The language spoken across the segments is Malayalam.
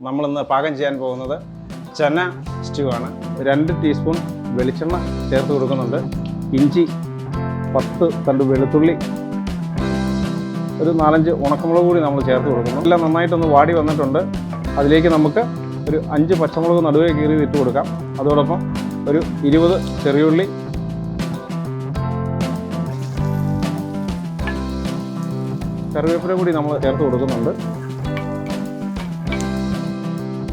നമ്മളിന്ന് പാകം ചെയ്യാൻ പോകുന്നത് ചന സ്റ്റ്യൂ ആണ്. 2 ടീസ്പൂൺ വെളിച്ചെണ്ണ ചേർത്ത് കൊടുക്കുന്നുണ്ട്. ഇഞ്ചി, 10 തണ്ട് വെളുത്തുള്ളി, ഒരു 4-5 ഉണക്കമുളക് കൂടി നമ്മൾ ചേർത്ത് കൊടുക്കുന്നു. എല്ലാം നന്നായിട്ടൊന്ന് വാടി വന്നിട്ടുണ്ട്. അതിലേക്ക് നമുക്ക് ഒരു 5 പച്ചമുളക് നടുവേ കീറി ഇട്ട് കൊടുക്കാം. അതോടൊപ്പം ഒരു 20 ചെറിയുള്ളി, കറിവേപ്പില കൂടി നമ്മൾ ചേർത്ത് കൊടുക്കുന്നുണ്ട്.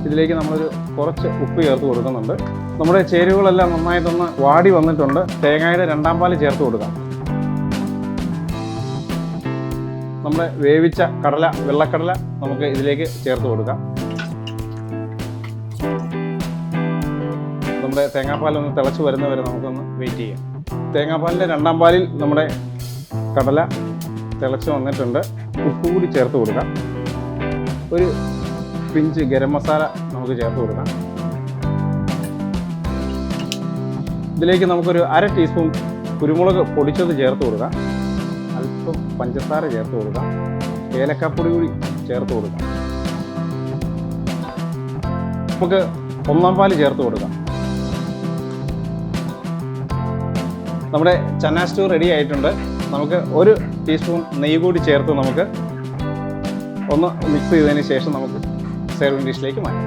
ഇതിലേക്ക് നമ്മളൊരു കുറച്ച് ഉപ്പ് ചേർത്ത് കൊടുക്കുന്നുണ്ട്. നമ്മുടെ ചേരുവകളെല്ലാം നന്നായിട്ടൊന്ന് വാടി വന്നിട്ടുണ്ട്. തേങ്ങയുടെ 2ാം പാല് ചേർത്ത് കൊടുക്കാം. നമ്മുടെ വേവിച്ച കടല, വെള്ളക്കടല നമുക്ക് ഇതിലേക്ക് ചേർത്ത് കൊടുക്കാം. നമ്മുടെ തേങ്ങാപ്പാലൊന്ന് തിളച്ച് വരുന്നവരെ നമുക്കൊന്ന് വെയിറ്റ് ചെയ്യാം. തേങ്ങാപ്പാലിൻ്റെ 2ാം പാലിൽ നമ്മുടെ കടല തിളച്ച് വന്നിട്ടുണ്ട്. ഉപ്പ് കൂടി ചേർത്ത് കൊടുക്കാം. ഒരു പിഞ്ച് ഗരം മസാല നമുക്ക് ചേർത്ത് കൊടുക്കാം. ഇതിലേക്ക് നമുക്കൊരു 1/2 ടീസ്പൂൺ കുരുമുളക് പൊടിച്ചത് ചേർത്ത് കൊടുക്കാം. അല്പം പഞ്ചസാര ചേർത്ത് കൊടുക്കാം. ഏലക്കാപ്പൊടി കൂടി ചേർത്ത് കൊടുക്കാം. നമുക്ക് 1ാം പാല് ചേർത്ത് കൊടുക്കാം. നമ്മുടെ ചന സ്റ്റൂ റെഡി ആയിട്ടുണ്ട്. നമുക്ക് 1 ടീസ്പൂൺ നെയ്യ് കൂടി ചേർത്ത് നമുക്ക് ഒന്ന് മിക്സ് ചെയ്തതിന് ശേഷം നമുക്ക് സെർവിങ് ഡിഷിലേക്ക് മാറ്റാം.